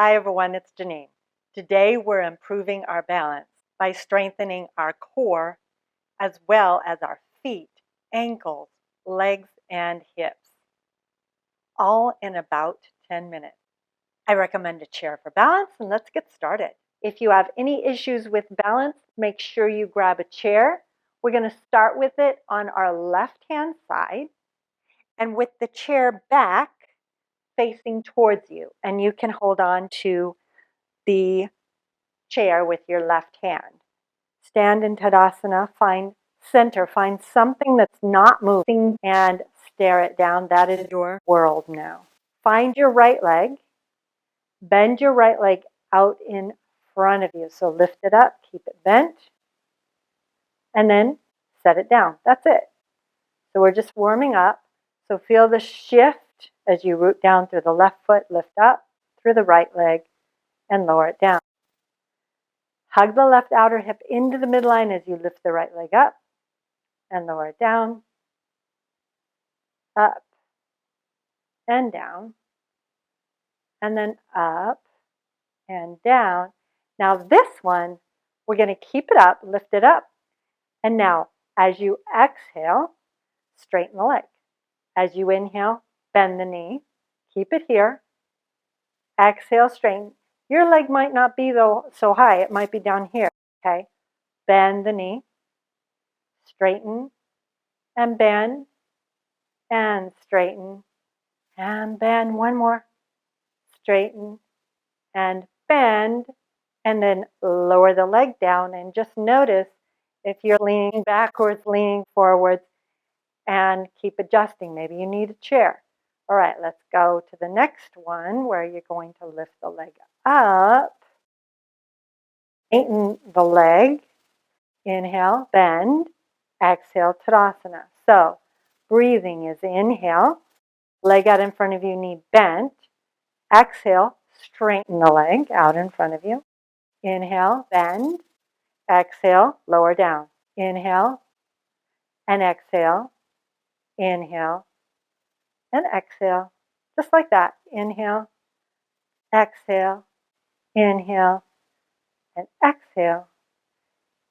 Hi everyone, it's Genene. Today we're improving our balance by strengthening our core as well as our feet, ankles, legs, and hips, all in about 10 minutes. I recommend a chair for balance, and let's get started. If you have any issues with balance, make sure you grab a chair. We're going to start with it on our left-hand side and with the chair back facing towards you, and you can hold on to the chair with your left hand. Stand in Tadasana, find center, find something that's not moving and stare it down. That is your world now. Find your right leg, bend your right leg out in front of you. So lift it up, keep it bent, and then set it down. That's it. So we're just warming up. So feel the shift as you root down through the left foot, lift up through the right leg, and lower it down. Hug the left outer hip into the midline as you lift the right leg up and lower it down, up and down, and then up and down. Now this one, we're going to keep it up, lift it up. And now as you exhale, straighten the leg. As you inhale, bend the knee, keep it here. Exhale, straighten. Your leg might not be so high, it might be down here, okay? Bend the knee, straighten and bend and straighten and bend. One more, straighten and bend, and then lower the leg down and just notice if you're leaning backwards, leaning forwards, and keep adjusting. Maybe you need a chair. All right, let's go to the next one where you're going to lift the leg up, straighten the leg, inhale, bend, exhale, Tadasana. So breathing is inhale, leg out in front of you, knee bent. Exhale, straighten the leg out in front of you. Inhale, bend. Exhale, lower down. Inhale and exhale. Inhale and exhale. Just like that. Inhale, exhale, inhale, and exhale.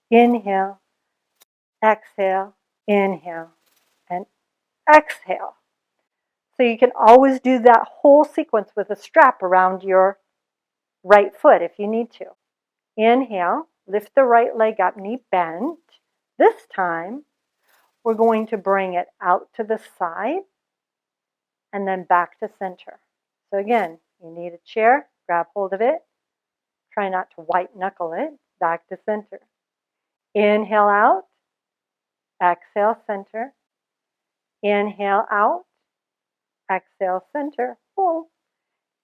Inhale, exhale, inhale, and exhale. So you can always do that whole sequence with a strap around your right foot if you need to. Inhale, lift the right leg up, knee bent. This time, we're going to bring it out to the side and then back to center. So again, you need a chair, grab hold of it. Try not to white knuckle it, back to center. Inhale out, exhale center. Inhale out, exhale center. Hold.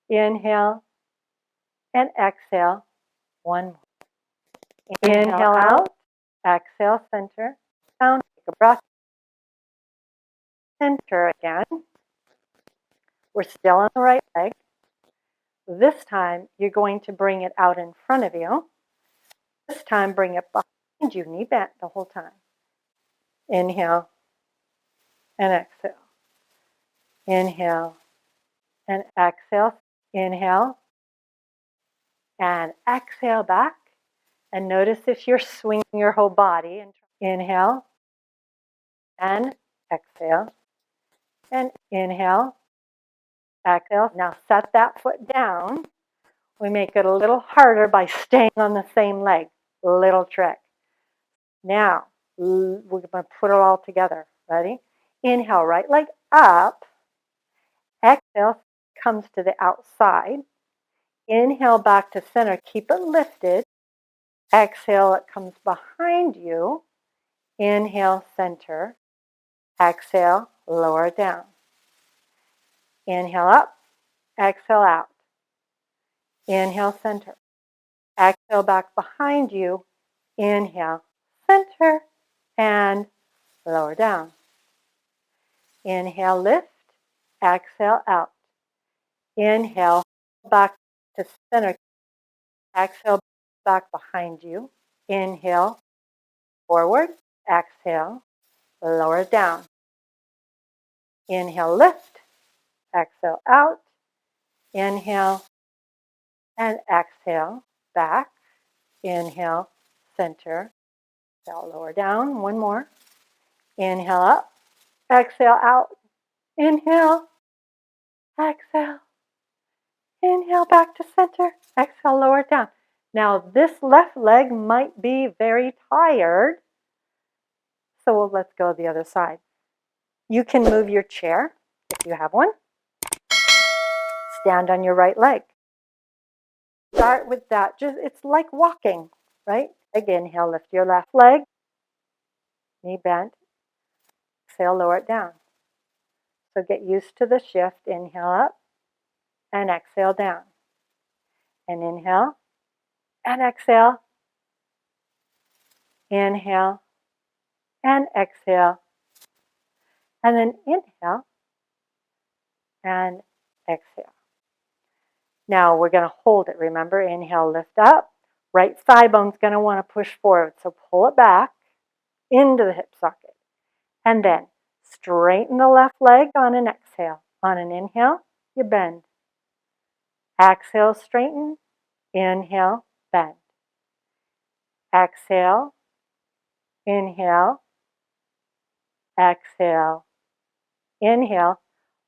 Inhale and exhale. One more. Inhale out, exhale center. Down, take a breath. Center again. We're still on the right leg. This time, you're going to bring it out in front of you. This time, bring it behind you, knee bent the whole time. Inhale and exhale. Inhale and exhale. Inhale and exhale back. And notice if you're swinging your whole body. Inhale and exhale. And inhale, exhale. Now set that foot down. We make it a little harder by staying on the same leg. Little trick. Now, we're going to put it all together. Ready? Inhale, right leg up. Exhale, comes to the outside. Inhale, back to center. Keep it lifted. Exhale, it comes behind you. Inhale, center. Exhale, lower down. Inhale up. Exhale out. Inhale, center. Exhale, back behind you. Inhale, center, and lower down. Inhale, lift. Exhale, out. Inhale, back to center. Exhale, back behind you. Inhale, forward. Exhale, lower down. Inhale, lift. Exhale, out. Inhale, and exhale, back. Inhale, center. Exhale, lower down. One more. Inhale up. Exhale out. Inhale. Exhale. Inhale back to center. Exhale, lower down. Now this left leg might be very tired. So let's go the other side. You can move your chair if you have one. Stand on your right leg. Start with that. It's like walking, right? Again, inhale, lift your left leg. Knee bent. Exhale, lower it down. So get used to the shift. Inhale up and exhale down. And inhale and exhale. Inhale and exhale. And then inhale and exhale. Now we're going to hold it. Remember, inhale, lift up. Right thigh bone's going to want to push forward. So pull it back into the hip socket. And then straighten the left leg on an exhale. On an inhale, you bend. Exhale, straighten. Inhale, bend. Exhale, inhale, exhale, inhale.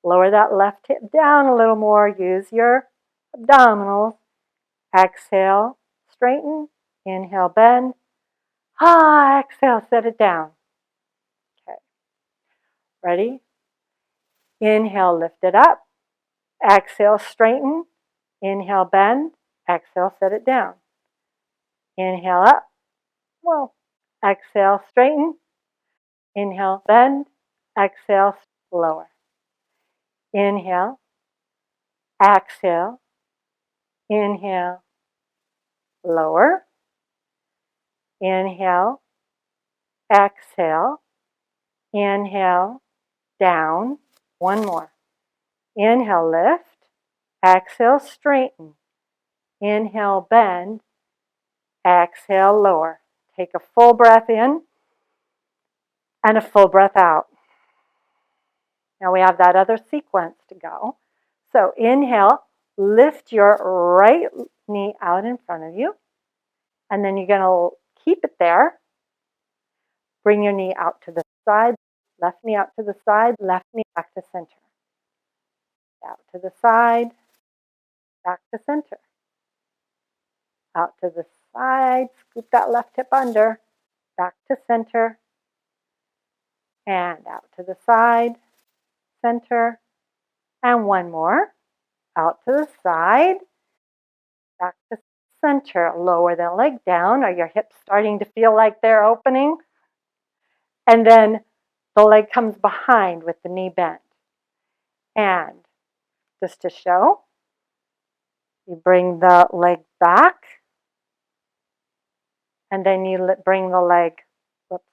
Lower that left hip down a little more. Use your abdominals. Exhale, straighten. Inhale, bend. Exhale, set it down. Okay. Ready? Inhale, lift it up. Exhale, straighten. Inhale, bend. Exhale, set it down. Inhale up. Well, exhale, straighten. Inhale, bend. Exhale, lower. Inhale. Exhale. Inhale. Lower. Inhale. Exhale. Inhale. Down. One more. Inhale, lift. Exhale, straighten. Inhale, bend. Exhale, lower. Take a full breath in and a full breath out. Now we have that other sequence to go. So inhale, lift your right knee out in front of you. And then you're going to keep it there. Bring your knee out to the side. Left knee out to the side. Left knee back to center. Out to the side. Back to center. Out to the side. Scoop that left hip under. Back to center. And out to the side. Center. And one more. Out to the side. Back to center. Lower the leg down. Are your hips starting to feel like they're opening? And then the leg comes behind with the knee bent. And just to show, you bring the leg back. And then you bring the leg, whoops,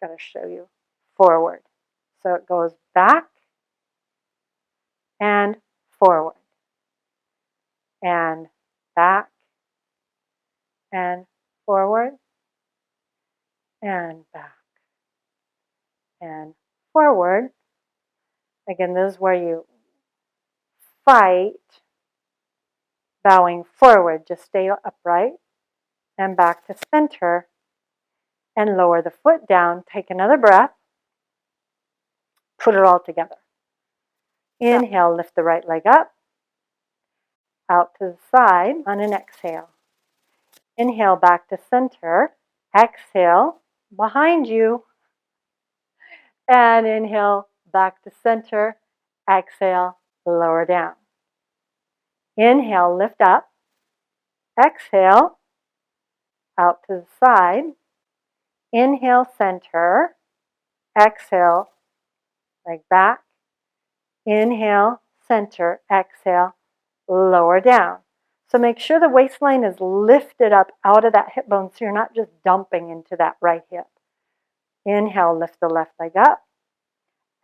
got to show you, forward. So it goes back and forward. And back and forward. And back and forward. Again, this is where you fight bowing forward. Just stay upright and back to center and lower the foot down. Take another breath. Put it all together. Inhale, lift the right leg up. Out to the side on an exhale. Inhale, back to center. Exhale, behind you. And inhale, back to center. Exhale, lower down. Inhale, lift up. Exhale, out to the side. Inhale, center. Exhale, leg back. Inhale, center. Exhale, lower down. So make sure the waistline is lifted up out of that hip bone so you're not just dumping into that right hip. Inhale, lift the left leg up.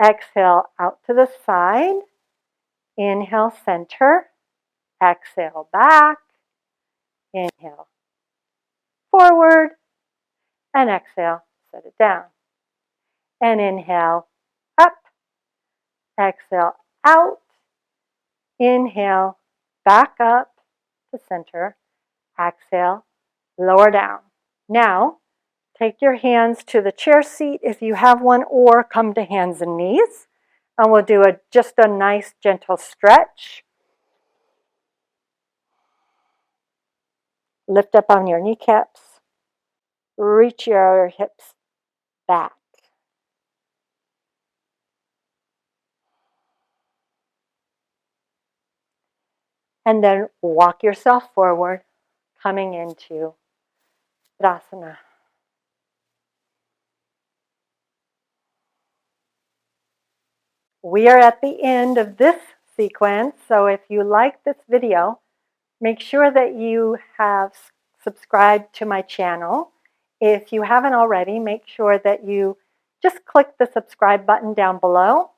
Exhale, out to the side. Inhale, center. Exhale, back. Inhale, forward. And exhale, set it down. And inhale, up. Exhale, out. Inhale, back up. to center. Exhale, lower down. Now, take your hands to the chair seat if you have one, or come to hands and knees. And we'll do just a nice gentle stretch. Lift up on your kneecaps. Reach your hips back. And then walk yourself forward, coming into Tadasana. We are at the end of this sequence, so if you like this video, make sure that you have subscribed to my channel. If you haven't already, make sure that you just click the subscribe button down below.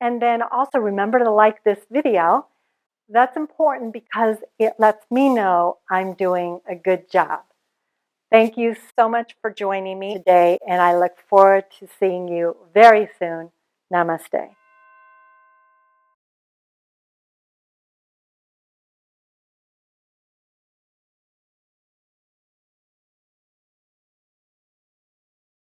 And then also remember to like this video. That's important because it lets me know I'm doing a good job. Thank you so much for joining me today, and I look forward to seeing you very soon. Namaste.